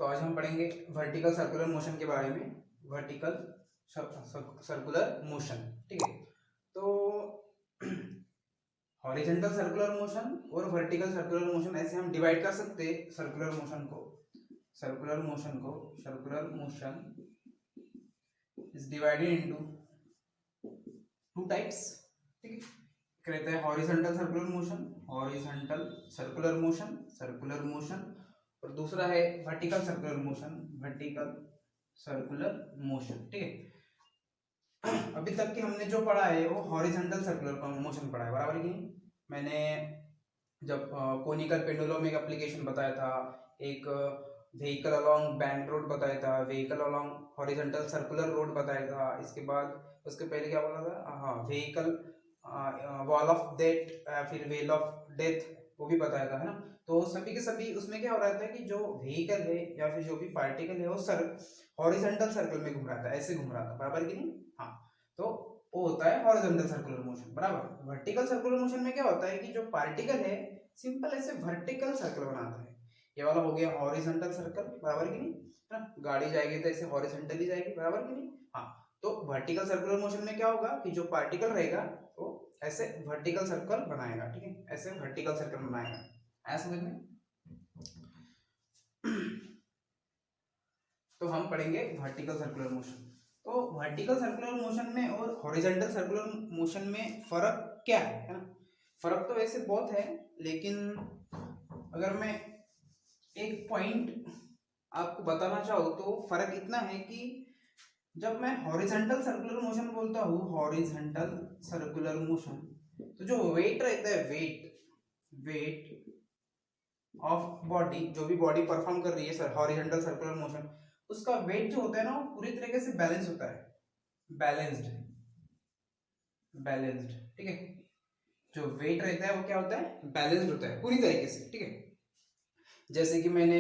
आज हम पढ़ेंगे वर्टिकल सर्कुलर मोशन के बारे में। वर्टिकल सर्कुलर मोशन, ठीक है। तो हॉरिजॉन्टल सर्कुलर मोशन और वर्टिकल सर्कुलर मोशन ऐसे हम डिवाइड कर सकते हैं। Circular motion is divided into two types, ठीक है। एक रहता है हॉरिजॉन्टल सर्कुलर मोशन और दूसरा है वर्टिकल सर्कुलर मोशन, ठीक है। अभी तक के हमने जो पढ़ा है वो हॉरिजॉन्टल सर्कुलर मोशन पढ़ा है, बराबर कि नहीं। मैंने जब कोनिकल पेंडुलम एक एप्लीकेशन बताया था, एक व्हीकल अलोंग बैंक रोड बताया था, vehicle along horizontal circular road बताया था। इसके बाद उसके पहले क्या बोला था, हाँ, व्हीकल वॉल ऑफ डेथ, फिर वेल ऑफ डेथ, वो भी बताया था, है ना। तो सभी के सभी उसमें क्या हो रहा था कि जो व्हीकल है या फिर जो भी पार्टिकल है वो हॉरिजॉन्टल सर्कल में घूम रहा था, ऐसे घूम रहा था, बराबर कि नहीं। हाँ, तो वो होता है हॉरिजॉन्टल सर्कुलर मोशन, बराबर। वर्टिकल सर्कुलर मोशन में क्या होता है कि जो पार्टिकल है सिंपल ऐसे वर्टिकल सर्कल बनाता है। ये वाला हो गया हॉरिजॉन्टल सर्कल, बराबर कि नहीं, है ना। गाड़ी जाएगी तो ऐसे हॉरिजॉन्टली जाएगी, बराबर कि नहीं। हाँ, तो वर्टिकल सर्कुलर मोशन में क्या होगा कि जो पार्टिकल रहेगा वो ऐसे वर्टिकल सर्कल बनाएगा, ठीक है, ऐसे वर्टिकल सर्कल बनाएगा। आया समझ में। तो हम पढ़ेंगे वर्टिकल सर्कुलर मोशन। तो वर्टिकल सर्कुलर मोशन में और हॉरिजॉन्टल सर्कुलर मोशन में फर्क क्या है ना। फर्क तो वैसे बहुत है, लेकिन अगर मैं एक पॉइंट आपको बताना चाहूँ तो फर्क इतना है कि जब मैं हॉरिजॉन्टल सर्कुलर मोशन बोलता हूँ, हॉरिजॉन्टल सर्कुलर मोशन, तो जो वेट रहता है, वेट ऑफ बॉडी, जो भी बॉडी परफॉर्म कर रही है सर हॉरिजॉन्टल सर्कुलर मोशन, उसका वेट जो होता है ना वो पूरी तरीके से बैलेंस होता है, बैलेंस्ड, ठीक है। जो वेट रहता है वो क्या होता है, बैलेंस्ड होता है पूरी तरीके से, ठीक है। जैसे कि मैंने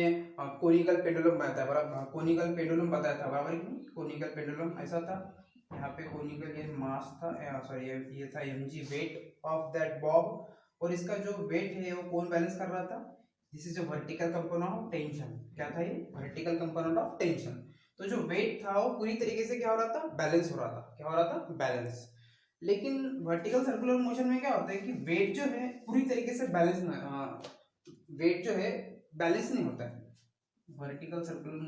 कोनिकल पेंडुलम बताया, बराबर, कोनिकल पेंडुलम बताया था, बराबर कि कोनिकल पेंडुलम ऐसा था, यहाँ पे कोनिकल ये मास था, सॉरी ये था mg, weight of that Bob, और इसका जो वेट है वो कौन बैलेंस कर रहा था, this is a vertical component of tension. क्या था ये, वर्टिकल कंपोनेंट ऑफ टेंशन। तो जो वेट था वो पूरी तरीके से क्या हो रहा था, बैलेंस हो रहा था, क्या हो रहा था, बैलेंस। लेकिन वर्टिकल सर्कुलर मोशन में क्या होता है कि वेट जो है पूरी तरीके से बैलेंस, वेट जो है बैलेंस नहीं होता है। वर्टिकल सर्कुलर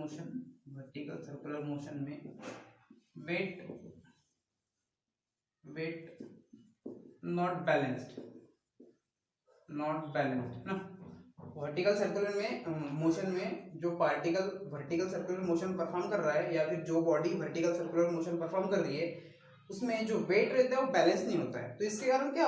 मोशन में वेट नॉट बैलेंस्ड ना। वर्टिकल सर्कुलर में मोशन में जो particle vertical circular motion perform कर रहा है या फिर जो body vertical circular motion perform कर रही है उसमें जो वेट रहता है वो बैलेंस नहीं होता है। तो इसके कारण क्या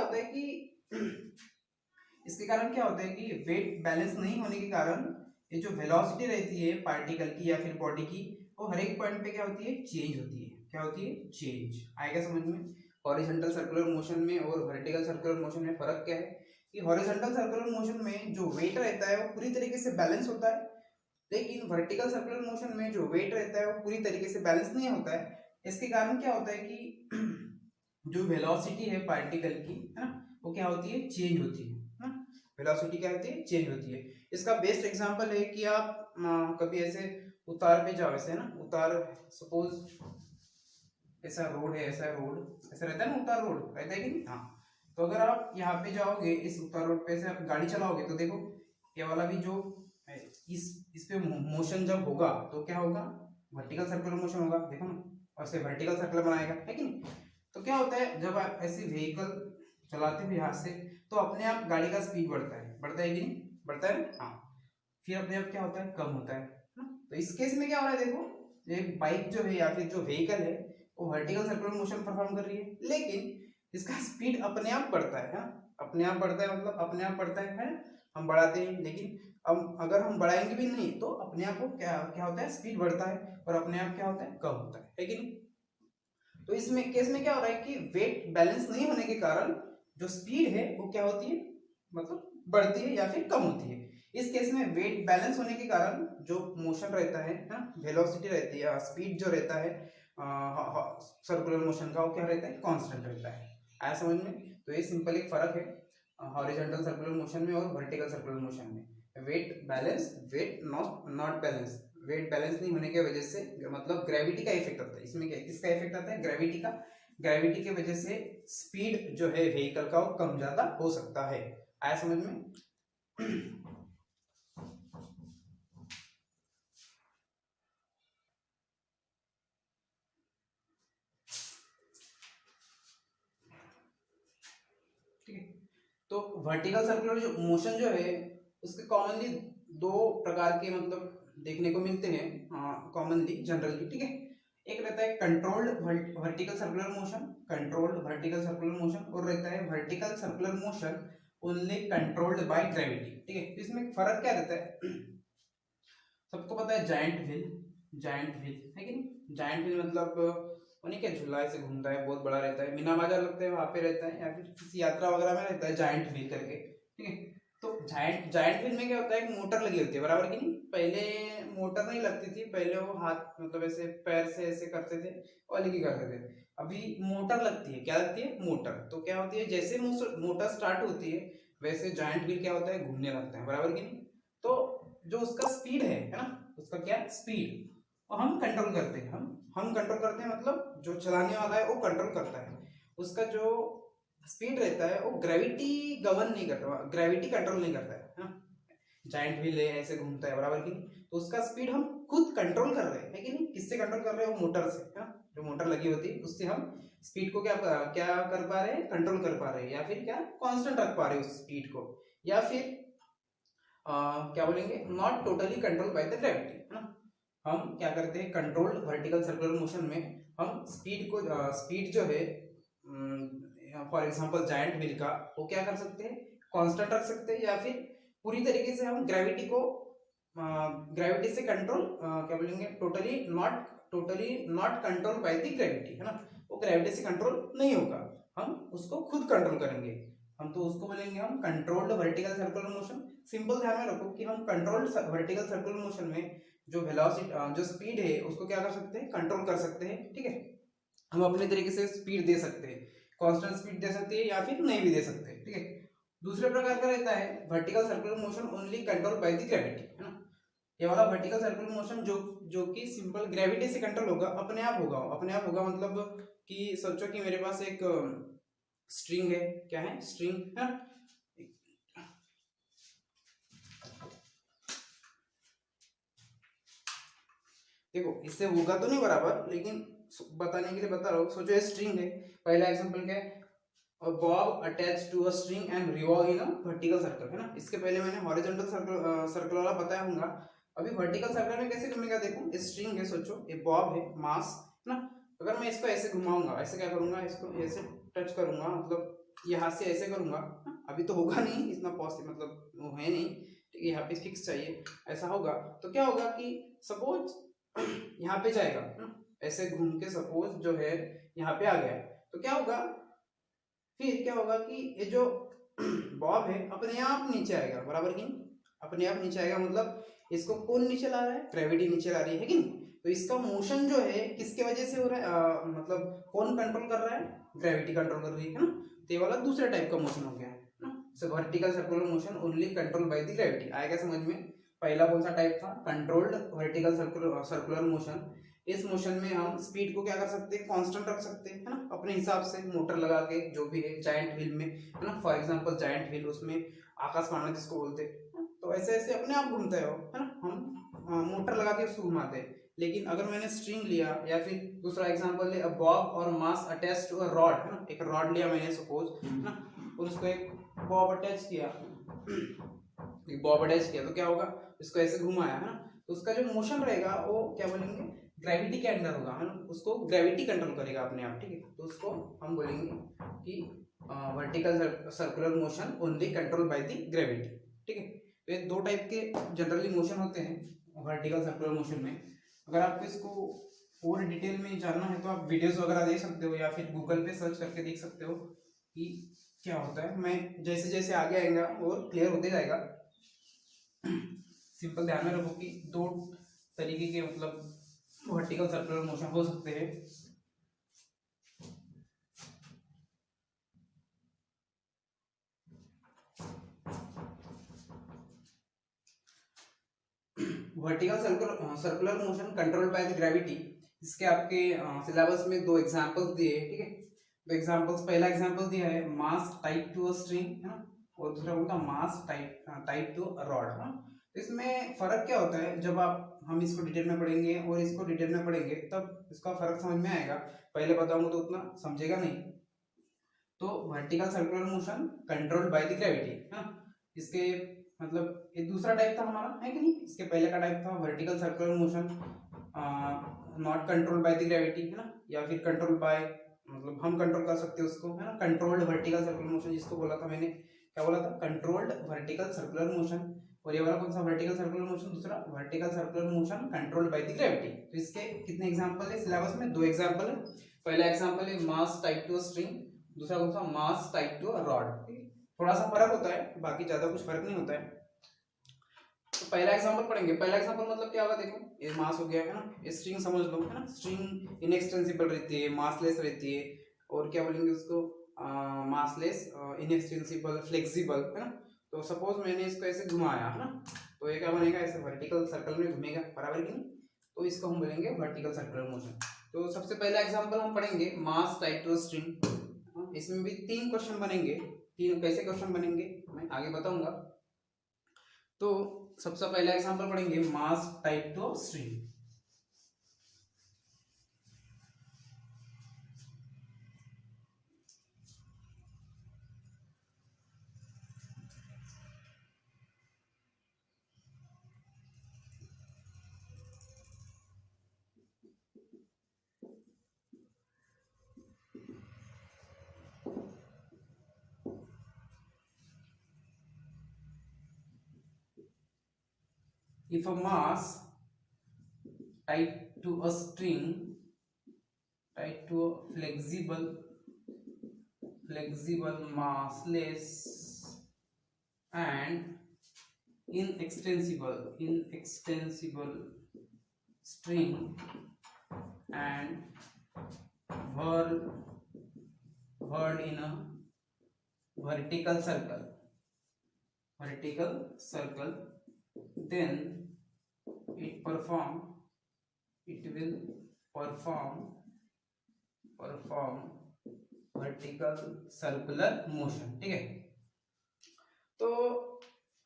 होता है कि वेट बैलेंस नहीं होने के कारण ये जो वेलोसिटी रहती है पार्टिकल की या फिर बॉडी की, वो हर एक पॉइंट पे क्या होती है, चेंज होती है। क्या होती है, चेंज। आएगा समझ में। हॉरिजॉन्टल सर्कुलर मोशन में और वर्टिकल सर्कुलर मोशन में फर्क क्या है कि हॉरिजॉन्टल सर्कुलर मोशन में जो वेट रहता है वो पूरी तरीके से बैलेंस होता है, लेकिन वर्टिकल सर्कुलर मोशन में जो वेट रहता है वो पूरी तरीके से बैलेंस नहीं होता है। इसके कारण क्या होता है कि जो वेलोसिटी है पार्टिकल की, है ना, वो क्या होती है, चेंज होती है ना। वेलोसिटी क्या होती है, चेंज होती है। इसका बेस्ट एग्जांपल है कि आप कभी ऐसे उतार पे जाओ, ऐसे ना उतार, सपोज ऐसा रोड है, ऐसा रहता है ना, उतार रोड रहता है कि नहीं। हाँ, तो अगर आप यहाँ पे जाओगे इस उतार रोड पे से आप गाड़ी चलाओगे तो देखो ये वाला भी जो इस पे मोशन जब होगा तो क्या होगा, वर्टिकल सर्कुलर मोशन होगा, देखो ना, और से वर्टिकल सर्कुलर बनाएगा, है कि नहीं। तो क्या होता है जब आप ऐसे व्हीकल चलाते हो हाथ से तो अपने आप गाड़ी का स्पीड बढ़ता है कि नहीं, बढ़ता है ना। हाँ, फिर अपने आप क्या होता है, कम होता है ना। तो इस केस में क्या हो रहा है, देखो एक बाइक जो है या फिर जो व्हीकल है वो वर्टिकल सर्कुलर मोशन परफॉर्म कर रही है, लेकिन इसका स्पीड अपने आप बढ़ता है ना। अपने आप बढ़ता है मतलब अपने आप बढ़ता है, हम बढ़ाते हैं, लेकिन अब अगर हम बढ़ाएंगे भी नहीं तो अपने आप को क्या क्या होता है, स्पीड बढ़ता है, और अपने आप क्या होता है, कम होता है कि नहीं। तो इसमें केस में क्या हो रहा है कि वेट बैलेंस नहीं होने के कारण जो स्पीड है वो क्या होती है, मतलब बढ़ती है या फिर कम होती है। इस केस में वेट बैलेंस होने के कारण जो मोशन रहता है ना, वेलोसिटी रहती है, स्पीड जो रहता है सर्कुलर मोशन का, वो क्या रहता है, कांस्टेंट रहता है। आया समझ में। तो ये सिंपल एक फर्क है हॉरिजॉन्टल सर्कुलर मोशन में और वर्टिकल सर्कुलर मोशन में। Weight balance, weight not balance, weight balance नहीं होने की वजह से मतलब ग्रेविटी का इफेक्ट आता है। इसमें क्या किसका इफेक्ट आता है? ग्रेविटी का। ग्रेविटी की वजह से स्पीड जो है व्हीकल का वो कम ज्यादा हो सकता है। आया समझ में? ठीक है। तो वर्टिकल सर्कुलर जो मोशन जो है उसके कॉमनली दो प्रकार के मतलब देखने को मिलते हैं कॉमनली जनरली। ठीक है। एक रहता है controlled vertical circular motion, controlled vertical circular motion, और रहता है vertical circular motion only controlled by gravity. ठीक है। इसमें फर्क क्या रहता है? सबको पता है जायंट व्हील, जायंट व्हील है कि नहीं? जायंट व्हील मतलब वो नहीं क्या झूला ऐसे घूमता है, बहुत बड़ा रहता है, मीना बाजार लगता है वहां पे रहता है, या फिर किसी यात्रा वगैरह में रहता है जायंट व्हील करके। ठीक है। तो जायंट जायंट व्हील में क्या होता है? एक मोटर लगी होती है, बराबर कि नहीं? पहले मोटर नहीं लगती थी, पहले वो हाथ मतलब ऐसे पैर से ऐसे करते थे और लेके करते थे। अभी मोटर लगती है। क्या लगती है? मोटर। तो क्या होती है, जैसे मोटर स्टार्ट होती है वैसे जायंट व्हील क्या होता है? घूमने लगता है, बराबर कि नहीं? तो जो उसका स्पीड है ना, उसका क्या स्पीड, और हम कंट्रोल करते हैं। हम कंट्रोल करते हैं मतलब जो चलाने वाला है वो कंट्रोल करता है। उसका जो स्पीड रहता है वो ग्रेविटी गवर्न नहीं करता, ग्रेविटी कंट्रोल नहीं करता है ना। जायंट व्हील है ऐसे घूमता है, बराबर की नहीं? तो उसका स्पीड हम खुद कंट्रोल कर रहे हैं, है कि नहीं? किससे कंट्रोल कर रहे हैं? वो मोटर से, है ना? जो मोटर लगी होती है उससे हम स्पीड को क्या क्या कर पा रहे हैं? कंट्रोल कर पा रहे हैं, या फिर क्या कांस्टेंट रख पा रहे हैं उस स्पीड को, या फिर क्या बोलेंगे, not totally control by the gravity, है ना? हम क्या करते हैं कंट्रोल्ड वर्टिकल सर्कुलर मोशन में, हम स्पीड को स्पीड जो है फॉर एग्जांपल जायंट व्हील का, वो क्या कर सकते हैं? कांस्टेंट रख सकते हैं, या फिर पूरी तरीके से हम ग्रेविटी को ग्रेविटी से कंट्रोल क्या बोलेंगे, totally not control by the gravity, है ना? वो ग्रेविटी से कंट्रोल नहीं होगा, हम उसको खुद कंट्रोल करेंगे। हम तो उसको बोलेंगे हम controlled vertical circular motion. Simple ध्यान में रखो कि हम कंट्रोल्ड वर्टिकल सर्कुलर मोशन में जो वेलोसिटी जो स्पीड है उसको क्या कर सकते हैं? कंट्रोल कर सकते हैं। ठीक है। हम अपने तरीके से स्पीड दे सकते हैं, कांस्टेंट स्पीड दे सकते हैं या फिर नहीं भी दे सकते। ठीक है। दूसरे प्रकार का रहता है vertical circular motion only control by the gravity, है ना? ये वाला वर्टिकल सर्कुलर मोशन जो जो कि सिंपल ग्रेविटी से कंट्रोल होगा, अपने आप होगा। अपने आप होगा मतलब कि सोचो कि मेरे पास एक स्ट्रिंग है, क्या है? स्ट्रिंग है। देखो इससे होगा तो नहीं बराबर, लेकिन बताने के लिए बता रहा हूँ। सोचो ये स्ट्रिंग है, पहला एग्जांपल क्या है? Bob attach to a string and revolve in a vertical circle, है ना? इसके पहले मैंने हॉरिजॉन्टल सर्कल सर्कल वाला बताया होगा। अभी वर्टिकल सर्कल में कैसे घूमेगा? देखो स्ट्रिंग है, सोचो ये बॉब है, मास, है ना? अगर मैं इसको ऐसे घुमाऊंगा, ऐसे क्या करूंगा, इसको ऐसे टच करूंगा, मतलब ये हाथ से ऐसे करूंगा, अभी तो होगा नहीं इतना पॉसिबल, मतलब वो है नहीं, ठीक है? यहाँ पे फिक्स चाहिए, ऐसा होगा तो क्या होगा कि सपोज यहाँ पे जाएगा, है ना? ऐसे घूम के सपोज जो है यहाँ पे आ गया, तो क्या होगा? फिर क्या होगा कि ये जो बॉब है अपने आप नीचे आएगा, बराबर की नहीं? अपने आप नीचे आएगा मतलब इसको कौन नीचे ला रहा है? ग्रेविटी नीचे ला रही है कि नहीं? तो इसका मोशन जो है किसके वजह से हो रहा है? मतलब कौन कंट्रोल कर रहा है? ग्रेविटी कंट्रोल कर रही है ना? तो ये वाला दूसरा टाइप का मोशन हो गया है ना? सो vertical circular motion only control by the gravity. आएगा समझ में? पहला कौन सा टाइप था? Controlled vertical circular motion. इस मोशन में हम स्पीड को क्या कर सकते हैं? कांस्टेंट रख सकते हैं, है ना? अपने हिसाब से मोटर लगा के, जो भी है जायंट व्हील में, है ना? फॉर एग्जांपल जायंट व्हील, उसमें आकाश पाना जिसको बोलते हैं, तो ऐसे ऐसे अपने आप घूमता है वो, है ना? हम मोटर लगा के उसको घुमाते हैं। लेकिन अगर मैंने स्ट्रिंग लिया, या फिर दूसरा एग्जांपल ले, बॉब और mass attach to a rod, है ना? एक रॉड लिया मैंने सपोज, है ना? और उसको एक बॉब अटैच किया, एक बॉब अटैच किया, तो क्या होगा? इसको ऐसे घुमाया, है ना? तो उसका जो मोशन रहेगा वो क्या बोलेंगे? ग्रेविटी के अंडर होगा, है ना? उसको ग्रेविटी कंट्रोल करेगा अपने आप। ठीक है। तो उसको हम बोलेंगे कि vertical circular motion only control by the gravity. ठीक है। तो ये दो टाइप के जनरली मोशन होते हैं वर्टिकल सर्कुलर मोशन में। अगर आपको इसको और डिटेल में जानना है तो आप वीडियोस वगैरह देख सकते हो, या फिर गूगल पे सर्च करके देख सकते हो कि क्या होता है। मैं जैसे जैसे आगे आएगा और क्लियर होते जाएगा। सिंपल ध्यान में रखो कि दो तरीके के मतलब वर्टिकल सर्कुलर मोशन हो सकते हैं। Vertical circular motion controlled by the gravity, इसके आपके सिलेबस में दो एग्जांपल्स दिए हैं, ठीक है। दो एग्जांपल्स, पहला एग्जांपल दिया है मास टाइप टू अ स्ट्रिंग, है ना, और दूसरा बोलता है मास टाइप टू अ रॉड, है ना। तो इसमें फर्क क्या होता है, जब हम इसको डिटेल में पढ़ेंगे और इसको डिटेल में पढ़ेंगे तब इसका फर्क समझ में आएगा, पहले बताऊंगा तो उतना समझेगा नहीं। तो vertical circular motion controlled by the gravity, है ना, इसके मतलब ये दूसरा टाइप था हमारा, है कि नहीं। इसके पहले का टाइप था vertical circular motion not controlled by the gravity, है ना, या फिर कंट्रोल बाय, मतलब हम कंट्रोल कर सकते हैं उसको, है ना, कंट्रोल्ड वर्टिकल सर्कुलर मोशन जिसको बोला था मैंने, क्या बोला था, कंट्रोल्ड वर्टिकल सर्कुलर मोशन। और ये वाला कौन सा वर्टिकल सर्कुलर मोशन, दूसरा vertical circular motion controlled by the gravity. तो इसके कितने एग्जांपल है सिलेबस में, दो एग्जांपल है। पहला एग्जांपल है मास टाइप टू अ स्ट्रिंग, दूसरा कौन सा, मास टाइप टू अ रॉड। थोड़ा सा फर्क होता है, बाकी ज्यादा कुछ फर्क नहीं होता है। तो पहला एग्जांपल पढ़ेंगे, पहला एग्जांपल मतलब क्या होगा, देखो ये मास हो गया, है ना, ये स्ट्रिंग समझ लो, है ना, स्ट्रिंग इनएक्सटेंसिबल रहती है, मासलेस रहती है, और क्या बोलेंगे उसको, मासलेस, इनएक्सटेंसिबल, फ्लेक्सिबल, है ना। तो सपोज मैंने इसको ऐसे घुमाया, है ना, तो ये क्या बनेगा, ऐसे वर्टिकल सर्कल में घूमेगा, बराबर की नहीं। तो इसको हम बोलेंगे वर्टिकल सर्कुलर मोशन। तो सबसे पहला एग्जांपल हम पढ़ेंगे मास टाइप टू स्ट्रिंग, इसमें भी 3 क्वेश्चन बनेंगे। 3 कैसे क्वेश्चन बनेंगे मैं आगे बताऊंगा। तो सबसे पहला एग्जांपल पढ़ेंगे mass type to string. If a mass tied to a string, tied to a flexible massless and inextensible string and whirled in a vertical circle, then it will perform vertical circular motion, ठीक है। तो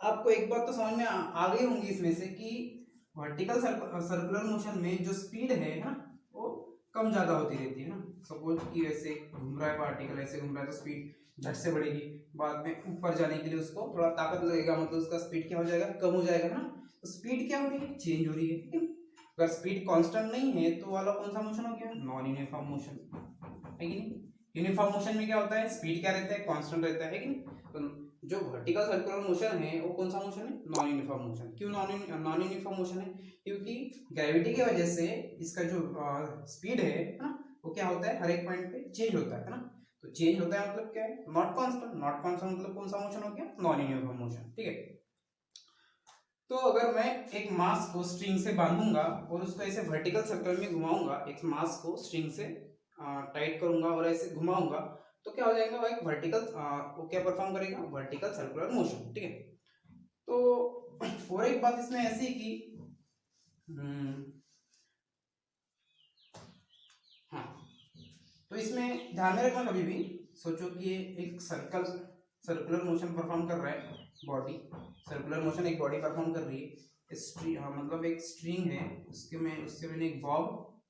आपको एक बात तो समझ में आ गई होंगी इसमें से कि वर्टिकल सर्कुलर मोशन में जो स्पीड है ना, वो कम ज्यादा होती रहती है ना। सपोज कि वैसे घूम रहा है पार्टिकल, ऐसे घूम रहा है तो स्पीड झट से बढ़ेगी, बाद में ऊपर जाने के लिए उसको थोड़ा ताकत लगेगा, मतलब उसका स्पीड क्या हो जाएगा, कम हो जाएगा ना। तो स्पीड क्या हो रही है, चेंज हो रही है, ठीक है। अगर स्पीड कांस्टेंट नहीं है तो वाला कौन सा मोशन हो गया, नॉन यूनिफॉर्म मोशन, है कि नहीं। यूनिफॉर्म मोशन में क्या होता है, स्पीड क्या रहता है, कांस्टेंट रहता है कि नहीं। तो जो वर्टिकल सर्कुलर मोशन है वो कौन सा मोशन है, नॉन यूनिफॉर्म मोशन। क्यों नॉन यूनिफॉर्म मोशन है, क्योंकि ग्रेविटी की वजह से इसका जो स्पीड है ना, वो क्या होता है, हर एक पॉइंट पे चेंज होता है ना। तो चेंज होता है मतलब क्या है, नॉट कांस्टेंट। नॉट कांस्टेंट मतलब कौन सा मोशन हो गया, नॉन यूनिफॉर्म मोशन, ठीक है। तो अगर मैं एक मास को स्ट्रिंग से बांधूंगा और उसको ऐसे वर्टिकल सर्कल में घुमाऊंगा, एक मास को स्ट्रिंग से टाइट करूंगा और ऐसे घुमाऊंगा, तो क्या हो जाएगा, वो एक वर्टिकल, वो क्या परफॉर्म करेगा, वर्टिकल सर्कुलर मोशन, ठीक है। तो और एक बात इसमें ऐसी कि हाँ, तो इसमें ध्यान में रखना, कभी भी सोचो कि ये एक सर्कुलर मोशन परफॉर्म कर रहा है, बॉडी सर्कुलर मोशन एक बॉडी परफॉर्म कर रही है, मतलब एक स्ट्रिंग है, उसके मैंने एक बॉब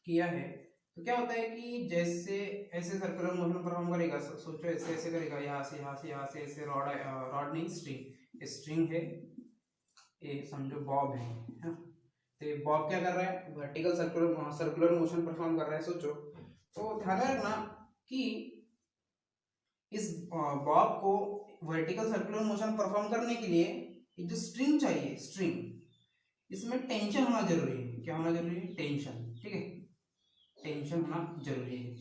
किया है। तो क्या होता है कि जैसे ऐसे सर्कुलर मोशन परफॉर्म करेगा, सोचो ऐसे ऐसे करेगा, यहाँ से ऐसे रॉड नहीं, स्ट्रिंग है, ये समझो बॉब है ना। तो बॉब क्या कर रहा है, वर्टिकल सर्कुलर मोशन परफॉर्म कर रहा है, सोचो। तो ध्यान में रखना कि इस बॉब को वर्टिकल सर्कुलर मोशन परफॉर्म करने के लिए एक जो स्ट्रिंग चाहिए, स्ट्रिंग, इसमें टेंशन होना जरूरी है। क्या होना जरूरी है, टेंशन, ठीक है, टेंशन होना जरूरी है।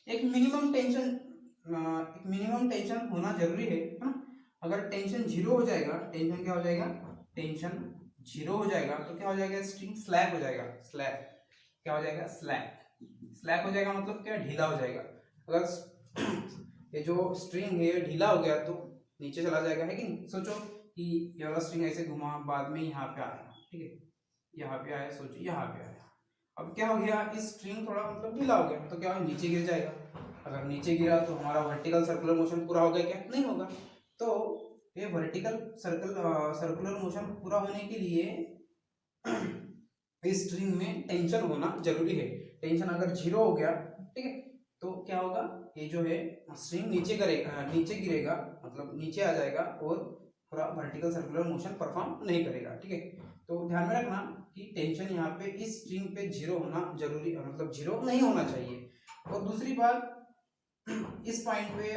एक मिनिमम टेंशन होना जरूरी है ना। अगर टेंशन जीरो हो जाएगा, टेंशन क्या हो जाएगा, टेंशन जीरो हो जाएगा तो क्या हो जाएगा, स्ट्रिंग स्लैग हो जाएगा। स्लैग क्या हो जाएगा, स्लैग हो जाएगा, मतलब क्या, ढीला हो जाएगा। अगर ये जो स्ट्रिंग है ढीला हो गया तो नीचे चला जाएगा, है कि नहीं। सोचो कि ये वाला स्ट्रिंग ऐसे घुमा, बाद में यहाँ पे आया, ठीक है, यहाँ पे आया, सोचो यहाँ पे आया। अब क्या हो गया, इस स्ट्रिंग थोड़ा मतलब ढीला हो गया, तो क्या हो, नीचे गिर जाएगा। अगर नीचे गिरा तो हमारा वर्टिकल सर्कुलर मोशन पूरा हो गया क्या, नहीं होगा। तो ये वर्टिकल सर्कुलर मोशन पूरा होने के लिए इस स्ट्रिंग में टेंशन होना जरूरी है। टेंशन अगर जीरो हो गया, ठीक है, तो क्या होगा, ये जो है स्ट्रिंग नीचे करेगा, नीचे गिरेगा, मतलब नीचे आ जाएगा और पूरा वर्टिकल सर्कुलर मोशन परफॉर्म नहीं करेगा, ठीक है। तो ध्यान में रखना कि टेंशन यहाँ पे इस स्ट्रिंग पे जीरो होना जरूरी, मतलब जीरो नहीं होना चाहिए। और दूसरी बात, इस पॉइंट पे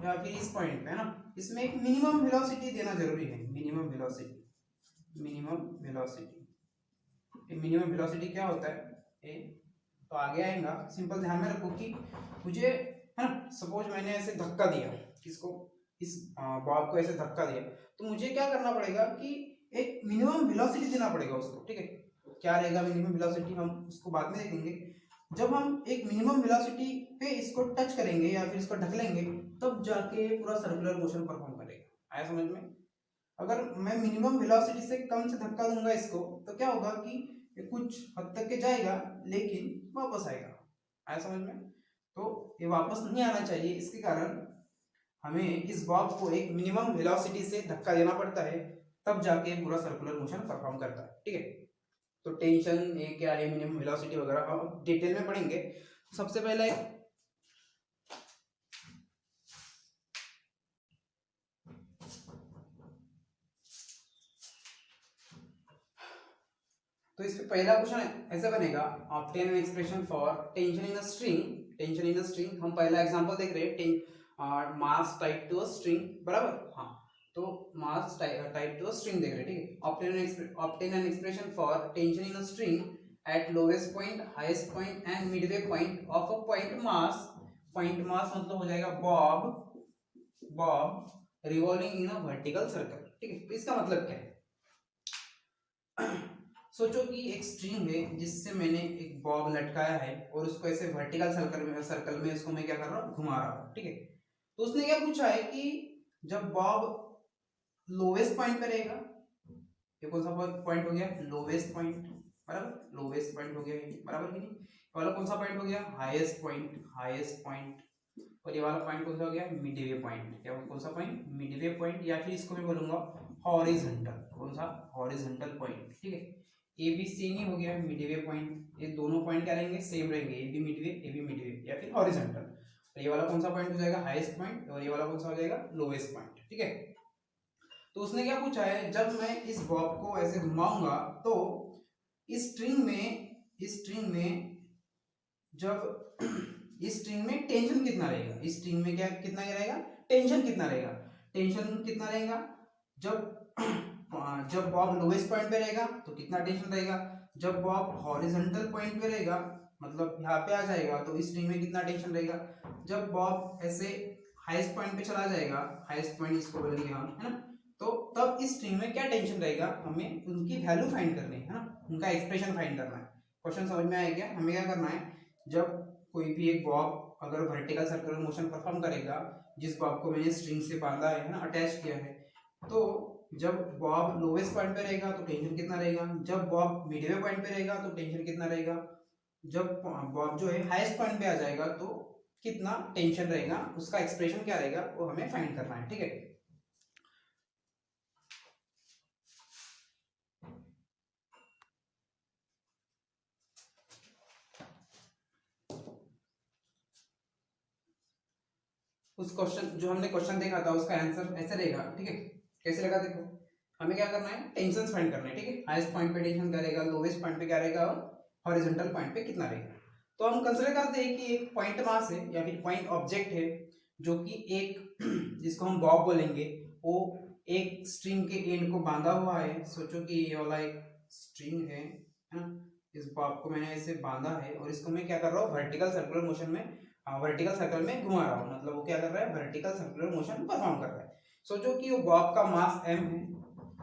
या फिर इस पॉइंट पे है ना, इसमें एक मिनिमम वेलोसिटी देना जरूरी है। Minimum velocity, minimum velocity, minimum velocity क्या होता है, ए तो आगे आएगा। सिंपल ध्यान में रखो कि मुझे है ना, सपोज मैंने ऐसे धक्का दिया, किसको, इस बॉब को ऐसे धक्का दिया, तो मुझे क्या करना पड़ेगा कि एक मिनिमम वेलोसिटी देना पड़ेगा उसको, ठीक है। क्या रहेगा मिनिमम वेलोसिटी, हम उसको बाद में देखेंगे। जब हम एक मिनिमम वेलोसिटी पे इसको टच करेंगे या फिर इसको ढकलेंगे, तब जाके पूरा सर्कुलर मोशन परफॉर्म करेगा। आया समझ में। अगर मैं मिनिमम वेलोसिटी से कम से धक्का दूंगा इसको, तो क्या होगा कि ये कुछ हद तक के जाएगा लेकिन वापस आएगा। आया समझ में। तो ये वापस नहीं आना चाहिए, इसके कारण हमें इस बॉब को एक मिनिमम वेलोसिटी से धक्का देना पड़ता है, तब जाके पूरा सर्कुलर मोशन परफॉर्म करता है, ठीक है। तो टेंशन ये क्या है, मिनिमम वेलोसिटी वगैरह हम डिटेल में पढ़ेंगे। सबसे पहले तो इस पे पहला क्वेश्चन ऐसा बनेगा, obtain an expression for tension in a string. Tension in a string, हम पहला एग्जांपल देख रहे हैं, mass type to a string, बराबर। हाँ, तो mass type to a string देख रहे हैं, ठीक है। Obtain an expression for tension in a string at lowest point, highest point and midway point of a point mass. Point mass मतलब हो जाएगा bob, bob revolving in a vertical circle, ठीक है। तो इसका मतलब क्या है, सोचो कि एक स्ट्रिंग है जिससे मैंने एक बॉब लटकाया है और उसको ऐसे वर्टिकल सर्कल में उसको मैं क्या कर रहा हूँ, घुमा रहा हूँ, ठीक है। तो उसने क्या पूछा है कि जब बॉब लोवेस्ट पॉइंट पे रहेगा, ये कौन सा पॉइंट हो गया, लोवेस्ट पॉइंट, बराबर। लोवेस्ट पॉइंट हो गया ये, बराबर कि नहीं। वाला कौन सा पॉइंट हो गया, हाईएस्ट पॉइंट, हाईएस्ट पॉइंट। और ये वाला पॉइंट कौन सा हो गया, मिडवे पॉइंट। क्या कौन सा पॉइंट, मिडवे पॉइंट, या फिर इसको मैं बोलूंगा हॉरिजॉन्टल। कौन सा, हॉरिजॉन्टल पॉइंट, ठीक है। ए बी सेम ही हो गया, मिडवे पॉइंट। ये दोनों पॉइंट क्या रहेंगे, सेम रहेंगे, A B midway, A B midway, या फिर हॉरिजॉन्टल। तो ये वाला कौन सा पॉइंट हो जाएगा, हाईएस्ट पॉइंट, और ये वाला कौन सा हो जाएगा, लोवेस्ट पॉइंट, ठीक है। तो उसने क्या पूछा है, जब मैं इस बॉब को ऐसे घुमाऊंगा तो इस स्ट्रिंग में जब इस स्ट्रिंग में टेंशन कितना रहेगा, इस स्ट्रिंग में क्या कितना रहेगा, टेंशन कितना रहेगा। टेंशन कितना रहेगा, जब जब बॉब लोवेस्ट पॉइंट पे रहेगा तो कितना टेंशन रहेगा, जब बॉब हॉरिजॉन्टल पॉइंट पे रहेगा, मतलब यहाँ पे आ जाएगा, तो इस स्ट्रिंग में कितना टेंशन रहेगा, जब बॉब ऐसे हाईएस्ट पॉइंट पे चला जाएगा, हाईएस्ट पॉइंट इसको बोलेंगे हम, है ना। तो तब इस स्ट्रिंग में क्या टेंशन रहेगा, हमें उनकी वैल्यू फाइंड करनी है ना, उनका एक्सप्रेशन फाइंड करना है। क्वेश्चन समझ में आया क्या, हमें क्या करना है, जब कोई भी एक बॉब अगर वर्टिकल सर्कुलर मोशन परफॉर्म करेगा, जिस बॉब को मैंने स्ट्रिंग से बांधा है ना, अटैच किया है, तो जब बॉब लोवेस्ट पॉइंट पे रहेगा तो टेंशन कितना रहेगा, जब बॉब मिडवे पॉइंट पे रहेगा तो टेंशन कितना रहेगा, जब बॉब जो है हाईएस्ट पॉइंट पे आ जाएगा तो कितना टेंशन रहेगा, उसका एक्सप्रेशन क्या रहेगा, वो हमें फाइंड करना है, ठीक है। उस क्वेश्चन जो हमने क्वेश्चन देखा था उसका आंसर ऐसे रहेगा, ठीक है। कैसे लगा देखो, हमें क्या करना है, टेंशन फाइंड करना है, ठीक है। हाईएस्ट पॉइंट पे टेंशन क्या रहेगा, लोवेस्ट पॉइंट पे क्या रहेगा, और हॉरिजॉन्टल पॉइंट पे कितना रहेगा। तो हम कंसीडर करते हैं कि एक पॉइंट मास है या फिर पॉइंट ऑब्जेक्ट है, जो कि एक जिसको हम बॉब बोलेंगे, वो एक स्ट्रिंग के एंड को बांधा हुआ है। सोचो कि ये वाला एक स्ट्रिंग है ना, इस बॉब को मैंने ऐसे बांधा है और इसको मैं क्या कर रहा हूँ, वर्टिकल सर्कुलर मोशन में, वर्टिकल सर्कल में घुमा रहा हूँ, मतलब वो क्या कर रहा है, वर्टिकल सर्कुलर मोशन परफॉर्म कर रहा है। सोचो कि वो बॉब का मास m है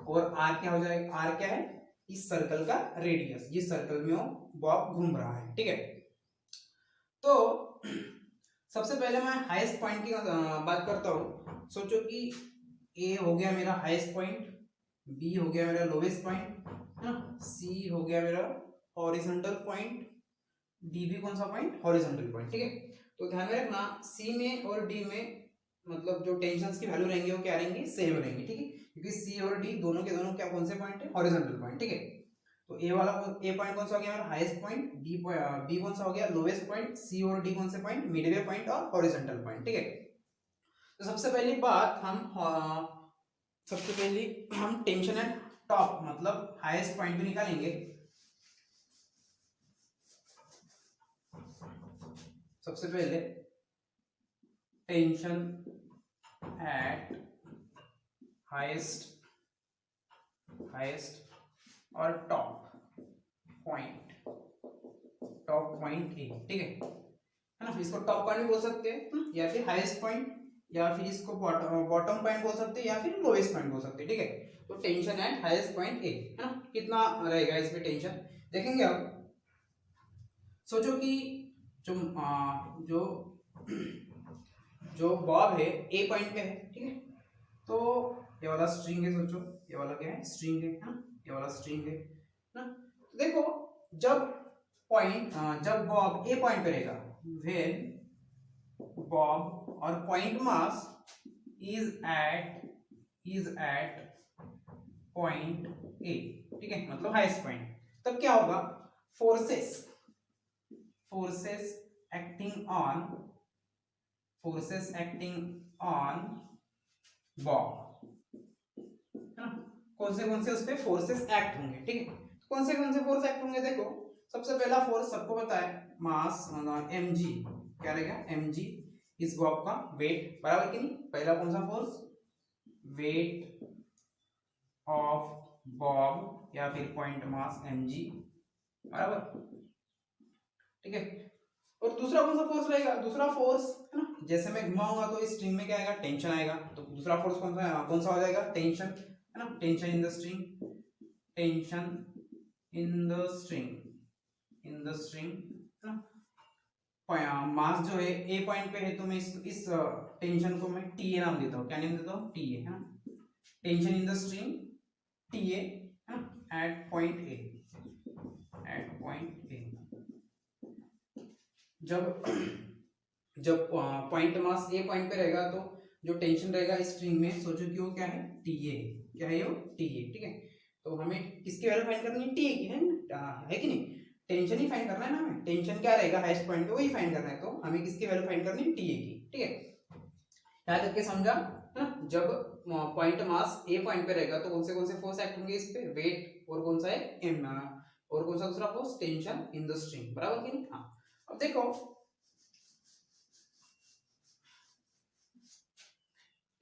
और r क्या हो जाएगा, r क्या है, इस सर्कल का रेडियस, जिस सर्कल में वो बॉब घूम रहा है, ठीक है। तो सबसे पहले मैं हाईएस्ट पॉइंट की बात करता हूँ। सोचो कि ए हो गया मेरा हाईएस्ट पॉइंट, बी हो गया मेरा लोवेस्ट पॉइंट है ना, सी हो गया मेरा हॉरिजॉन्टल पॉइंट, डी भी कौन सा पॉइंट, हॉरिजॉन्टल पॉइंट। ठीक है, तो ध्यान में रखना सी में और डी में मतलब जो टेंशन्स की वैल्यू रहेंगी वो क्या रहेंगी, सेम रहेंगी। ठीक है, क्योंकि सी और डी दोनों के दोनों क्या कौन से पॉइंट है, हॉरिजॉन्टल पॉइंट। ठीक है, तो ए वाला ए पॉइंट कौन सा हो गया हमारा हाईएस्ट पॉइंट, बी कौन सा हो गया लोवेस्ट पॉइंट, सी और डी कौन से पॉइंट, मिडवे पॉइंट और हॉरिजॉन्टल पॉइंट। ठीक है, तो सबसे पहली बात हम टेंशन एट टॉप मतलब हाईएस्ट पॉइंट भी निकालेंगे। सबसे पहले टेंशन एट हाईएस्ट और टॉप पॉइंट ए। ठीक है ना, इसको टॉप पॉइंट भी बोल सकते हैं या फिर हाईएस्ट पॉइंट, या फिर इसको बॉटम पॉइंट बोल सकते हैं, या फिर लोवेस्ट पॉइंट बोल सकते हैं। ठीक है, तो tension at highest point A है ना, कितना रहेगा इसमें टेंशन देखेंगे। अब सोचो कि जो जो जो बॉब है ए पॉइंट पे है। ठीक है, तो ये वाला स्ट्रिंग है, सोचो ये वाला क्या है, स्ट्रिंग है ना, ये वाला स्ट्रिंग है ना। तो देखो जब बॉब ए पॉइंट पे रहेगा, व्हेन बॉब और point mass is at point A. ठीक है, मतलब हाईएस्ट पॉइंट, तब क्या होगा, फोर्सेस एक्टिंग ऑन बॉब है ना, कौन से उस पे फोर्सेस एक्ट होंगे। ठीक है, कौन से फोर्स एक्ट होंगे, देखो सबसे पहला फोर्स सबको पता है, मास mg, क्या रहेगा mg, इस बॉब का वेट बराबर कि नहीं, पहला कौन सा फोर्स, वेट ऑफ बॉब या फिर पॉइंट मास mg बराबर। ठीक है, और दूसरा कौन सा फोर्स रहेगा, दूसरा फोर्स है ना, जैसे मैं घुमाऊंगा तो इस स्ट्रिंग में क्या आएगा, टेंशन आएगा, तो दूसरा फोर्स कौन सा हो जाएगा, टेंशन है ना, टेंशन इन द स्ट्रिंग है ना। मास जो है ए पॉइंट पे है, तो मैं इस टेंशन को मैं टी ए नाम देता हूँ, क्या नाम देता हूँ, टी ए है ना, tension in the string T A है ना, एट पॉइंट ए। जब पॉइंट मास ए पॉइंट पे रहेगा तो जो टेंशन रहेगा इस स्ट्रिंग में, सोचो कि वो क्या है, टी ए, क्या है वो, टी ए। ठीक है, तो हमें किसकी वैल्यू फाइंड करनी है, टी ए की है कि नहीं, टेंशन ही फाइंड करना है ना, हमें टेंशन क्या रहेगा हाईएस्ट पॉइंट पे वही फाइंड करना है, तो हमें किसकी वैल्यू फाइंड करनी है, टी ए की। ठीक है, याद करके समझा है ना, जब पॉइंट मास ए पॉइंट पे रहेगा तो कौन से फोर्स एक्ट होंगे इस पे, वेट, और कौन सा है एम, और कौन सा दूसरा force, tension in the string बराबर कि नहीं। हाँ, अब देखो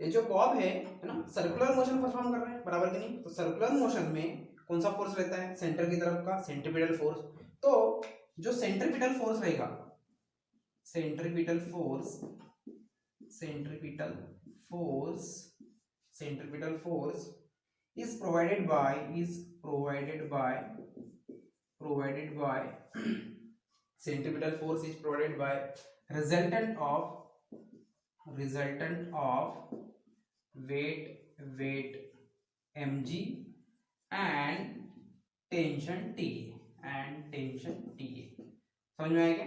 ये जो बॉब है ना, सर्कुलर मोशन परफॉर्म कर रहे हैं बराबर कि नहीं, तो सर्कुलर मोशन में कौन सा फोर्स रहता है, सेंटर की तरफ का सेंट्रीपिटल फोर्स। तो जो सेंट्रीपिटल फोर्स रहेगा, centripetal force is provided by centripetal force is provided by resultant of weight mg and tension ta। समझ में आएगा,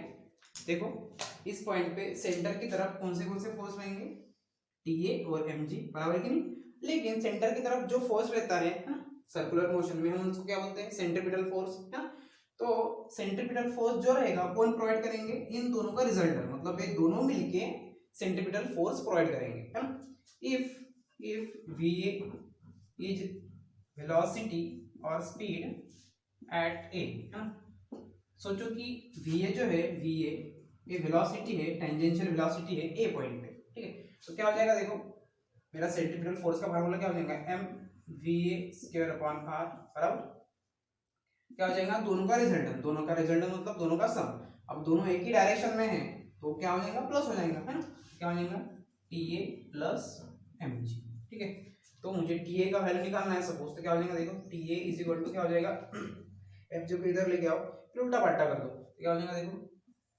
देखो इस पॉइंट पे सेंटर की तरफ कौन से फोर्स रहेंगे, टीए और mg बराबर कि नहीं, लेकिन सेंटर की तरफ जो फोर्स रहता है ना सर्कुलर मोशन में, हम उसको क्या बोलते हैं, सेंट्रीपिटल फोर्स है ना। तो सेंट्रीपिटल फोर्स जो रहेगा कौन प्रोवाइड करेंगे, इन दोनों का रिजल्टेंट, मतलब ये दोनों मिलके सेंट्रीपिटल फोर्स प्रोवाइड करेंगे है ना। इफ va इज वेलोसिटी और स्पीड एट ए है ना, सोचो कि va जो है, va ये वेलोसिटी है, टेंजेंशियल वेलोसिटी है ए पॉइंट पे। ठीक है, तो क्या हो जाएगा, देखो मेरा सेंट्रीपिटल फोर्स का फार्मूला क्या हो जाएगा, m va square upon r बराबर क्या हो जाएगा, दोनों का रिजल्टेंट मतलब दोनों का सम। अब दोनों एक ही डायरेक्शन में है तो क्या हो जाएगा, प्लस हो जाएगा है ना, क्या हो जाएगा, ta प्लस mg। ठीक है, तो मुझे ta का वैल्यू निकालना है, सपोज तो क्या हो जाएगा, देखो ta इज इक्वल टू क्या हो जाएगा, mg को इधर लेके आओ, फिर उल्टा पलटा कर दो, तो क्या हो जाएगा, देखो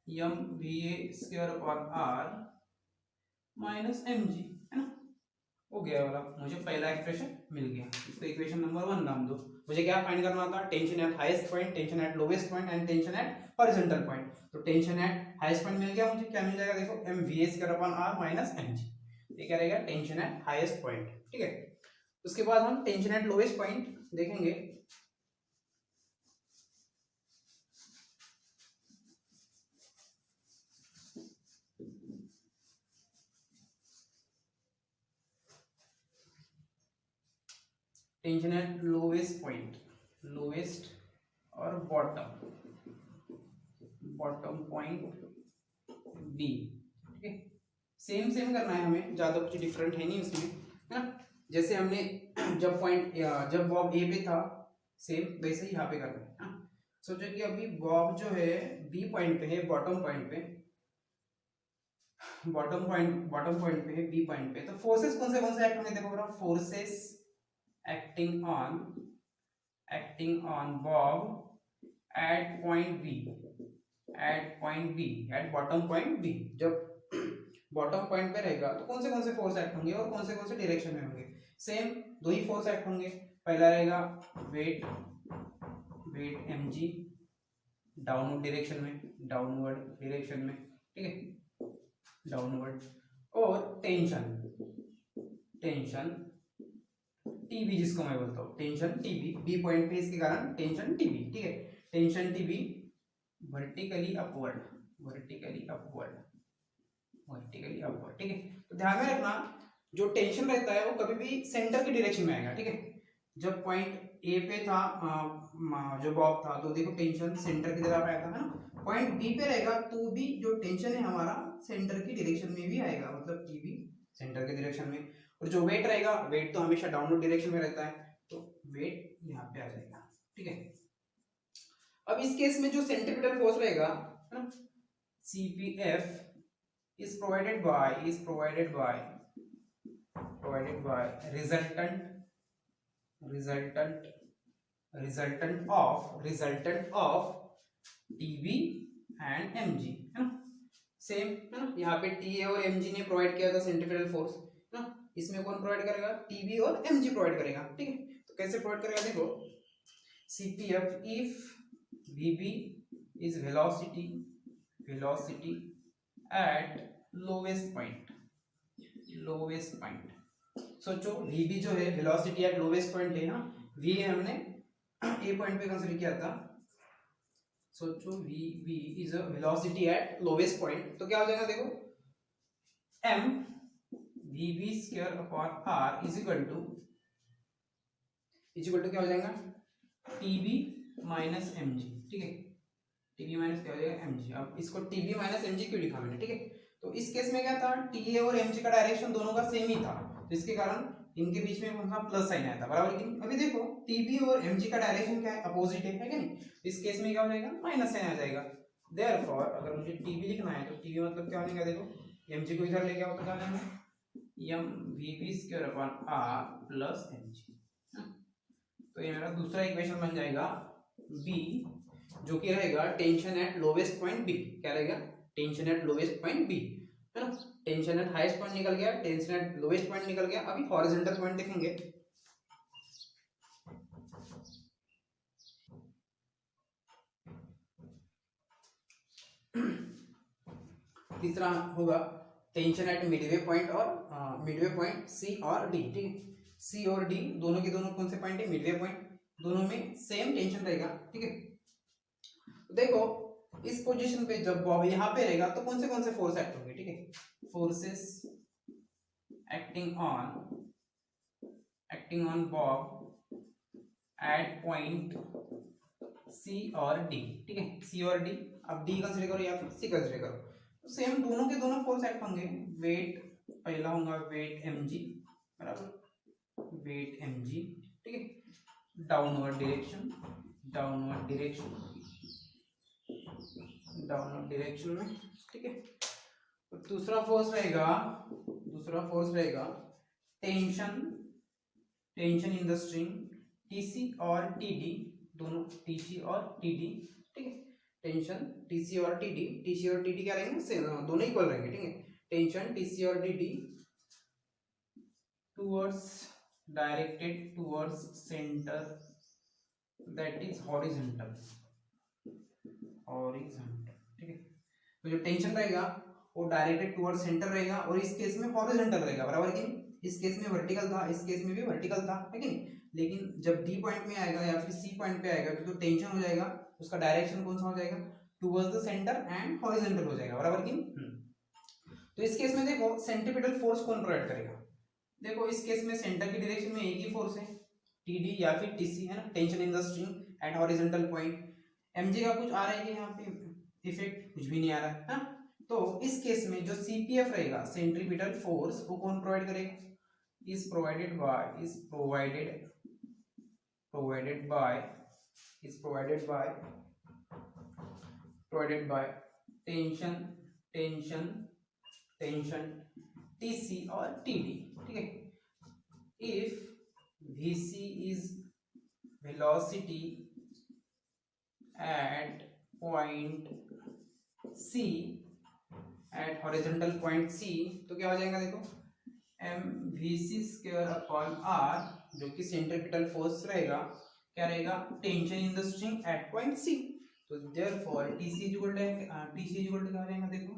m va square upon r minus mg है ना। हो गया वाला, मुझे पहला एक्सप्रेशन मिल गया। इसको इक्वेशन नंबर 1 नाम दो। मुझे क्या फाइंड करना था, tension at highest point, tension at lowest point and tension at horizontal point. तो टेंशन एट हाईएस्ट पॉइंट मिल गया, मुझे क्या मिल जाएगा देखो, M V A square upon R minus M G. ये क्या रहेगा, टेंशन एट हाईएस्ट पॉइंट। ठीक है, उसके बाद हम टेंशन एट लोवेस्ट पॉइंट देखेंगे। Tension at lowest point, lowest और बॉटम, बॉटम पॉइंट बी। ठीक है, सेम सेम करना है हमें, ज्यादा कुछ डिफरेंट है नहीं उसमें, है ना। जैसे हमने जब पॉइंट, जब बॉब ए पे था, सेम वैसे ही यहाँ पे करना है ना। सोचो कि अभी बॉब जो है बी पॉइंट पे है, बॉटम पॉइंट पे, बॉटम पॉइंट पे है बी पॉइंट पे। तो फोर्सेस कौन से एक्ट होंगे देखो, forces acting on bob at point B, at bottom point B. जब बॉटम पॉइंट पे रहेगा तो कौन से फोर्स एक्ट होंगे और कौन से डायरेक्शन में होंगे। सेम दो ही फोर्स एक्ट होंगे। पहला रहेगा weight, weight M G downward direction में, ठीक है, डाउनवर्ड। और टेंशन, टेंशन टीबी जिसको मैं बोलता हूँ, टेंशन टीबी, बी पॉइंट पे इसके कारण टेंशन टीबी। ठीक है, tension TB vertically upward, vertically upward, vertically upward. ठीक है, तो ध्यान में रखना जो टेंशन रहता है वो कभी भी सेंटर की डायरेक्शन में आएगा। ठीक है, जब पॉइंट ए पे था जो बॉब था, तो देखो टेंशन सेंटर की तरफ आया था, है ना। पॉइंट बी पे रहेगा तो भी जो टेंशन है हमारा सेंटर की डायरेक्शन में भी आएगा, मतलब टीबी सेंटर के डायरेक्शन में। और जो वेट रहेगा, वेट तो हमेशा डाउनवर्ड डायरेक्शन में रहता है, तो वेट यहाँ पे आ जाएगा। ठीक है, अब इस केस में जो सेंट्रीपिटल फोर्स रहेगा, है ना, CPF is provided by resultant of TB and MG, है ना। सेम है ना, यहाँ पे TA और MG ने प्रोवाइड किया था सेंट्रीपिटल फोर्स, है ना। इसमें कौन प्रोवाइड करेगा, TB और MG प्रोवाइड करेगा। ठीक है, तो कैसे प्रोवाइड करेगा देखो, CPF if VB is velocity at lowest point, सोचो VB जो है वेलोसिटी एट लोवेस्ट पॉइंट है ना, V हमने ए पॉइंट पे कंसीडर किया था। सोचो VB is a velocity at lowest point, तो क्या हो जाएगा देखो, m VB square upon r is equal to क्या हो जाएगा, TB माइनस mg। ठीक है, TB माइनस क्या हो जाएगा, mg। अब इसको TB माइनस mg क्यों लिखा मैंने, ठीक है। तो इस केस में क्या था, TA और mg का डायरेक्शन दोनों का सेम ही था, तो इसके कारण इनके बीच में कौन सा प्लस साइन आया था, बराबर। लेकिन अभी देखो TB और mg का डायरेक्शन क्या है, अपोजिट है कि नहीं। इस केस में क्या हो जाएगा, माइनस साइन आ जाएगा। देयरफॉर अगर मुझे TB लिखना है तो TB मतलब क्या होगा देखो, mg को इधर लेके आओ तो क्या हो जाएगा, m VB square upon r plus mg। तो ये मेरा दूसरा इक्वेशन बन जाएगा B, जो कि रहेगा tension at lowest point B. क्या रहेगा, tension at lowest point B, है ना। टेंशन एट हाईएस्ट पॉइंट निकल गया, टेंशन एट लोवेस्ट पॉइंट निकल गया। अभी हॉरिजॉन्टल पॉइंट देखेंगे। तीसरा होगा टेंशन एट मिडवे पॉइंट, और मिडवे पॉइंट सी और डी। ठीक है, सी और डी दोनों के दोनों कौन से पॉइंट है, मिडवे पॉइंट, दोनों में सेम टेंशन रहेगा। ठीक है, देखो इस पोजीशन पे जब बॉब यहाँ पे रहेगा तो कौन से फोर्स एक्ट होंगे। ठीक है, forces acting on bob at point C और डी। ठीक है, सी और डी, अब डी कंसीडर करो या फिर सी कंसीडर करो, तो सेम दोनों के दोनों फोर्स एक्ट होंगे। वेट पहला होगा वेट mg, बराबर, वेट mg। ठीक है, डाउनवर्ड डायरेक्शन में। ठीक है, तो दूसरा फोर्स रहेगा tension in the string TC और TD, दोनों TC और TD। ठीक है, टेंशन TC और TD क्या रहेंगे, दोनों इक्वल रहेंगे। ठीक है, टेंशन TC और TD towards directed towards center, that is horizontal, ठीक है। तो जो टेंशन रहेगा वो डायरेक्टेड टुवर्ड्स सेंटर रहेगा और इस केस में हॉरिजॉन्टल रहेगा, बराबर कि नहीं। इस केस में वर्टिकल था, इस केस में भी वर्टिकल था, है कि नहीं। लेकिन जब डी पॉइंट में आएगा या फिर सी पॉइंट पे आएगा तो जो टेंशन हो जाएगा उसका डायरेक्शन कौन सा हो जाएगा, towards the centre and horizontal हो जाएगा, बराबर कि नहीं। तो इस केस में देखो सेंट्रीपिटल फोर्स कौन प्रोवाइड करेगा। देखो इस केस में सेंटर की डायरेक्शन में एक ही फोर्स है, टीडी या फिर टीसी, है ना, tension in the string at horizontal point. M G का कुछ आ रहा है कि यहाँ पे इफेक्ट, कुछ भी नहीं आ रहा है ना। तो इस केस में जो सीपीएफ रहेगा, सेंट्रीपिटल फोर्स, वो कौन प्रोवाइड करेगा, is provided by tension TC और टीडी, ठीक है। If VC is velocity at point C, at horizontal point C, तो क्या हो जाएगा, देखो M V C square upon R, जो कि सेंट्रीपिटल फोर्स रहेगा, क्या रहेगा, tension in the string at point C. तो therefore TC is equal to क्या हो जाएगा, देखो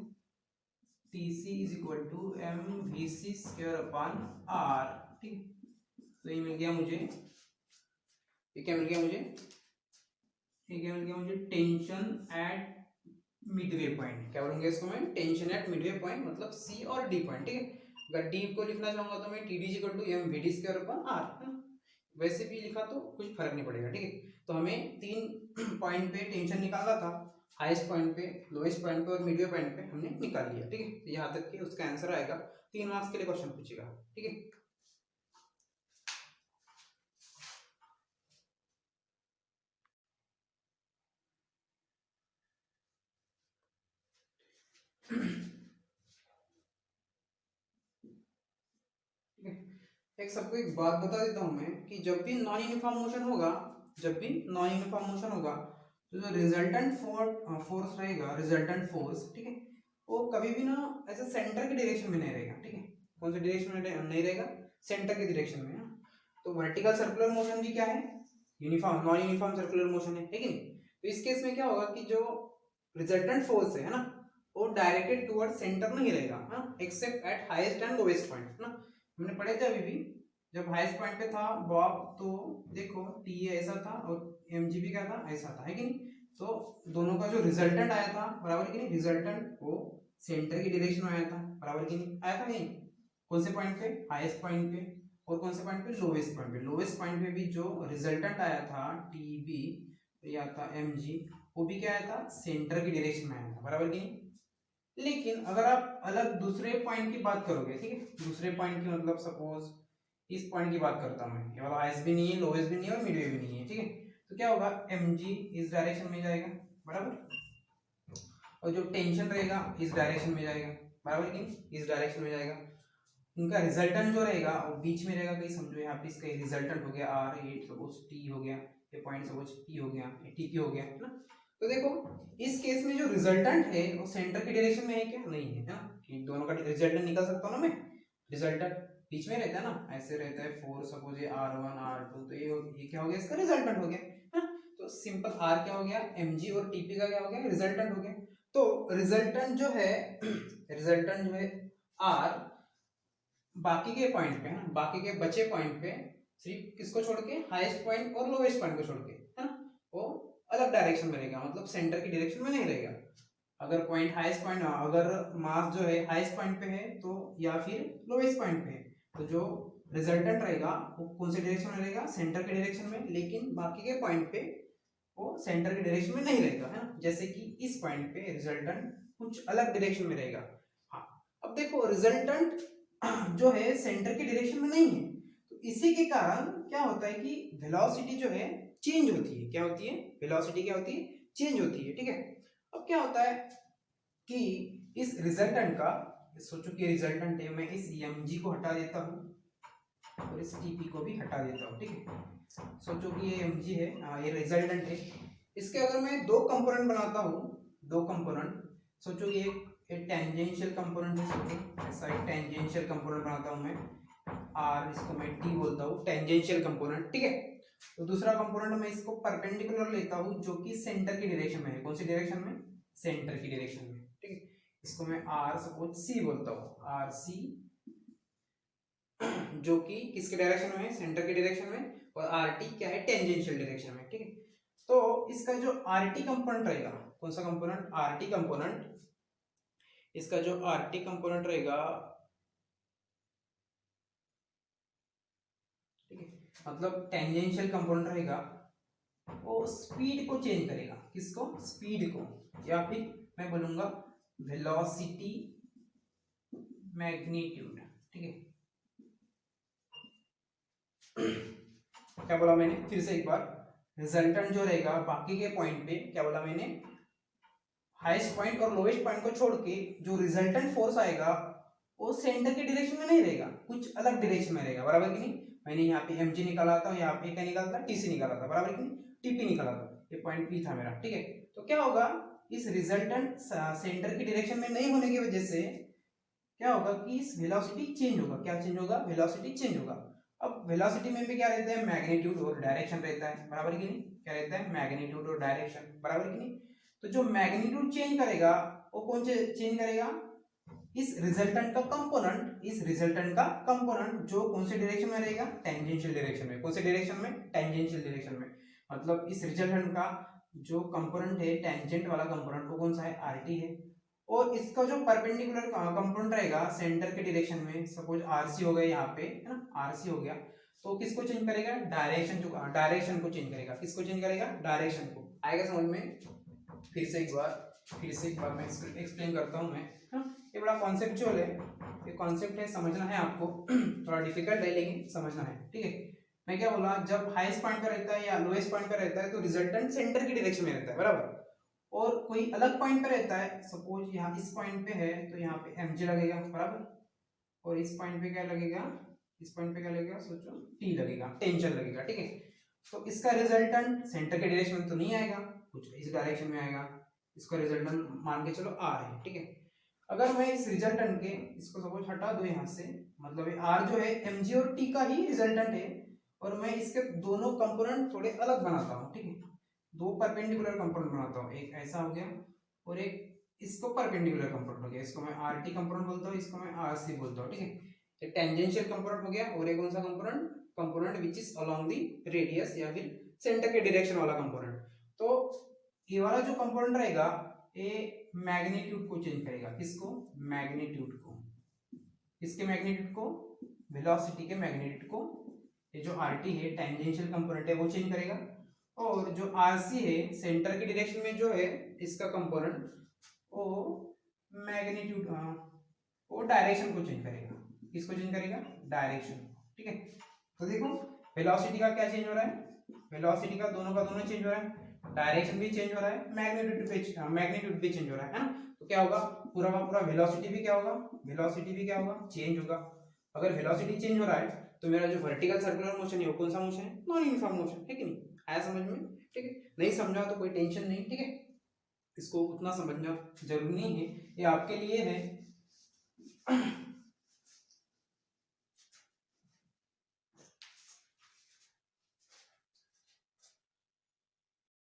TC is equal to M V C square upon R, ठीक। तो ये मिल गया मुझे, ये क्या मिल गया मुझे, टेंशन एट मिडवे पॉइंट। क्या बोलूंगा इसको मैं, टेंशन एट मिडवे पॉइंट, मतलब सी और डी पॉइंट, ठीक है। अगर डी को लिखना चाहूंगा तो मैं T D equal to M V D square upon R, वैसे भी लिखा तो कुछ फर्क नहीं पड़ेगा, ठीक है। तो हमें 3 पॉइंट पे टेंशन निकालना था, हाईएस्ट पॉइंट पे, लोएस्ट पॉइंट पे और मिडवे पॉइंट पे हमने निकाल लिया, ठीक है। तो यहाँ तक कि उसका आंसर आएगा, 3 मार्क्स के लिए क्वेश्चन पूछेगा, ठीक है। एक सबको एक बात बता देता हूं मैं कि जब भी नॉन यूनिफॉर्म मोशन होगा, तो जो रिजल्टेंट फोर्स रहेगा, रिजल्टेंट फोर्स, ठीक है, वो कभी भी ना ऐसे सेंटर की डायरेक्शन में नहीं रहेगा, ठीक है। कौन सी डायरेक्शन में नहीं रहेगा, सेंटर की डायरेक्शन में। तो वर्टिकल सर्कुलर मोशन भी क्या है, uniform, non uniform circular motion है कि नहीं। तो इस केस में क्या होगा कि जो रिजल्टेंट फोर्स है ना, वो डायरेक्टेड टुवर्ड सेंटर नहीं रहेगा, accept eight highest and lowest point, है ना। हमने पढ़े थे अभी भी, जब हाईएस्ट पॉइंट पे था बॉब, तो देखो टी ऐसा था और एमजी भी क्या था, ऐसा था, है कि नहीं। तो दोनों का जो रिजल्टेंट आया था, बराबर कि नहीं, रिजल्टेंट वो सेंटर की डायरेक्शन में आया था, बराबर कि नहीं, आया था नहीं। कौन से पॉइंट पे, हाईएस्ट पॉइंट पे, और कौन से पॉइंट पे, लोवेस्ट पॉइंट पे। लोवेस्ट पॉइंट पे भी जो रिजल्टेंट आया था टीबी या था एमजी, वो भी क्या आया था, सेंटर की डायरेक्शन में आया था, बराबर कि नहीं। लेकिन अगर आप अलग दूसरे पॉइंट की बात करोगे, ठीक है, दूसरे पॉइंट की मतलब सपोज इस पॉइंट की बात करता हूं मैं, ये वाला हाईएस्ट भी नहीं है, लोएस्ट भी नहीं है और मिडवे भी नहीं है, ठीक है। तो क्या होगा, mg इस डायरेक्शन में जाएगा, बराबर, और जो टेंशन रहेगा इस डायरेक्शन में जाएगा, बराबर कि इस डायरेक्शन में जाएगा। इनका रिजल्टेंट जो रहेगा वो बीच में रहेगा, कहीं समझो यहाँ पे इसका रिजल्टेंट हो गया आर, ये सपोज टी हो गया, ये पॉइंट सपोज टी हो गया, ये टी हो गया, है ना। तो देखो इस केस में जो रिजल्टेंट है वो सेंटर की डायरेक्शन में है क्या, नहीं है, ना, कि दोनों का रिजल्टेंट निकल सकता हूं ना मैं, रिजल्टेंट बीच में रहता है ना, ऐसे रहता है 4 सपोज ये R1 R2, तो ये क्या हो गया, इसका रिजल्टेंट हो गया, है। तो सिंपल R क्या हो गया, mg, और TP का क्या हो गया, रिजल्टेंट हो गया। तो रिजल्टेंट जो है R, बाकी के पॉइंट पे, है ना, बाकी के बचे पॉइंट पे सिर्फ किसको छोड़ के, हाईएस्ट पॉइंट और लोवेस्ट पॉइंट को छोड़ के, है ना, वो अलग डायरेक्शन में रहेगा, मतलब सेंटर की डायरेक्शन में नहीं रहेगा। अगर पॉइंट हाईएस्ट पॉइंट, अगर मास जो है हाईएस्ट पॉइंट पे है तो, या फिर लोवेस्ट पॉइंट पे है, तो जो रिजल्टेंट रहेगा वो कौन से डायरेक्शन में रहेगा, सेंटर के डायरेक्शन में। लेकिन बाकी के पॉइंट पे वो सेंटर के डायरेक्शन में नहीं रहेगा, है ना। जैसे कि इस पॉइंट पे रिजल्टेंट कुछ अलग डायरेक्शन में रहेगा। हाँ, अब देखो रिजल्टेंट जो है सेंटर की डायरेक्शन में नहीं है, तो इसी के कारण क्या होता है कि वेलोसिटी जो है चेंज होती है। क्या होती है, वेलोसिटी क्या होती है, चेंज होती है, ठीक है। अब क्या होता है कि इस रिजल्टेंट का, सोचो कि रिजल्टेंट है, मैं इस mg को हटा देता हूं और इस tp को भी हटा देता हूं, ठीक है। सोचो कि ये mg है, ये रिजल्टेंट है। इसके अगर मैं 2 कंपोनेंट बनाता हूं, 2 कंपोनेंट, सोचो ये एक टेंजेंशियल कंपोनेंट है, सोचो ऐसा एक टेंजेंशियल कंपोनेंट बनाता हूं मैं, आर, इसको मैं टी बोलता हूँ, टेंजेंशियल कंपोनेंट, ठीक है। तो दूसरा कंपोनेंट मैं इसको परपेंडिकुलर लेता हूँ जो कि सेंटर की डायरेक्शन में है। कौन सी डायरेक्शन में? सेंटर की डायरेक्शन में, ठीक है। इसको मैं आर सपोज सी बोलता हूँ, आर सी, जो कि किसके डायरेक्शन में है? सेंटर की डायरेक्शन में। और आर टी क्या है? टेंजेंशियल डायरेक्शन में, ठीक है। तो इसका जो आर टी कंपोनेंट रहेगा, कौन सा कंपोनेंट? R T component. इसका जो आर टी कंपोनेंट रहेगा, ठीक है, मतलब टेंजेंशियल कंपोनेंट रहेगा, वो स्पीड को चेंज करेगा। किसको? स्पीड को, या फिर मैं बोलूंगा वेलोसिटी मैग्नीट्यूड, ठीक है। क्या बोला मैंने? फिर से एक बार, रिजल्टेंट जो रहेगा बाकी के पॉइंट पे, क्या बोला मैंने? हाईएस्ट पॉइंट और लोवेस्ट पॉइंट को छोड़ के जो रिजल्टेंट फोर्स आएगा वो सेंटर की डायरेक्शन में नहीं रहेगा, कुछ अलग डायरेक्शन में रहेगा, बराबर कि नहीं। मैंने यहाँ पे mg निकाला था, यहाँ पे क्या निकाला था? टीसी निकाला था, बराबर कि नहीं। टीपी निकाला था, ये पॉइंट पी था मेरा, ठीक है। तो क्या होगा, इस रिजल्टेंट सेंटर की डायरेक्शन में नहीं होने की वजह से क्या होगा कि इस वेलोसिटी चेंज होगा। क्या चेंज होगा? वेलोसिटी चेंज होगा। अब वेलोसिटी में भी क्या रहता है? मैग्नीट्यूड और डायरेक्शन रहता है, बराबर कि नहीं। क्या रहता है? मैग्नीट्यूड और डायरेक्शन, बराबर कि नहीं। तो जो मैग्नीट्यूड चेंज करेगा वो कौन से चेंज करेगा? इस रिजल्टेंट का कंपोनेंट, इस रिजल्टेंट का कंपोनेंट जो कौन से डायरेक्शन में रहेगा? टेंजेंशियल डायरेक्शन में। कौन से डायरेक्शन में? टेंजेंशियल डायरेक्शन में। मतलब इस रिजल्टेंट का जो कंपोनेंट है, टेंजेंट वाला कंपोनेंट, वो कौन सा है? आरटी है। और इसका जो परपेंडिकुलर कंपोनेंट रहेगा सेंटर के डायरेक्शन में, सपोज आरसी हो गया यहाँ पे, है ना, आरसी हो गया, तो किसको चेंज करेगा? डायरेक्शन, जो डायरेक्शन को चेंज करेगा। किसको चेंज करेगा? डायरेक्शन को। आएगा समझ में? फिर से एक बार मैं एक्सप्लेन करता हूँ मैं, हाँ। ये बड़ा कॉन्सेप्चुअल है, ये कॉन्सेप्ट है, समझना है आपको। थोड़ा डिफिकल्ट है लेकिन समझना है, ठीक है। मैं क्या बोला, जब हाईएस्ट पॉइंट पर रहता है या लोएस्ट पॉइंट पर रहता है तो रिजल्टेंट सेंटर की डायरेक्शन में रहता है, बराबर। और कोई अलग पॉइंट पर रहता है, सपोज यहाँ इस पॉइंट पे है तो यहाँ पे mg लगेगा, बराबर। और इस पॉइंट पे क्या लगेगा? इस पॉइंट पे क्या लगेगा? सोचो, टी लगेगा, टेंशन लगेगा, ठीक है। तो इसका रिजल्टेंट सेंटर के डायरेक्शन में तो नहीं आएगा, कुछ इस डायरेक्शन में आएगा। इसका रिजल्टेंट मान के चलो आर है, ठीक है। अगर मैं इस रिजल्टेंट के, इसको सपोज हटा दो यहाँ से, मतलब आर जो है mg और t का ही रिजल्टेंट है, और मैं इसके दोनों कंपोनेंट थोड़े अलग बनाता हूँ, ठीक है। दो परपेंडिकुलर कंपोनेंट बनाता हूँ, एक ऐसा हो गया और एक इसको परपेंडिकुलर कंपोनेंट हो गया। इसको मैं आर टी कंपोनेंट बोलता हूँ, इसको मैं आर सी बोलता हूँ, ठीक है। एक टेंजेंशियल कंपोनेंट हो गया, और एक कौन सा component? Component which is along the radius या फिर सेंटर के डायरेक्शन वाला कंपोनेंट। तो ये वाला जो कंपोनेंट रहेगा ये मैग्नीट्यूड को चेंज करेगा। किसको? मैग्नीट्यूड को। किसके मैग्नीट्यूड को? वेलोसिटी के मैग्नीट्यूड को। ये जो आरटी है टेंजेंशियल कंपोनेंट है वो चेंज करेगा। और जो आरसी है सेंटर की डायरेक्शन में जो है इसका कंपोनेंट, वो मैग्नीट्यूड, वो डायरेक्शन को चेंज करेगा। किसको चेंज करेगा? डायरेक्शन, ठीक है। तो देखो वेलोसिटी का क्या चेंज हो रहा है? वेलोसिटी का दोनों चेंज हो रहा है, डायरेक्शन भी चेंज हो रहा है, मैग्नीट्यूड भी चेंज हो रहा है ना। तो क्या होगा? पूरा का पूरा वेलोसिटी भी क्या होगा? वेलोसिटी भी क्या होगा? चेंज होगा। अगर वेलोसिटी चेंज हो रहा है तो मेरा जो वर्टिकल सर्कुलर मोशन है वो कौन सा मोशन है? नॉन यूनिफॉर्म मोशन है कि नहीं? आया समझ में? ठीक है। नहीं समझा तो कोई टेंशन नहीं, ठीक है। इसको उतना समझना जरूरी नहीं है, ये आपके लिए है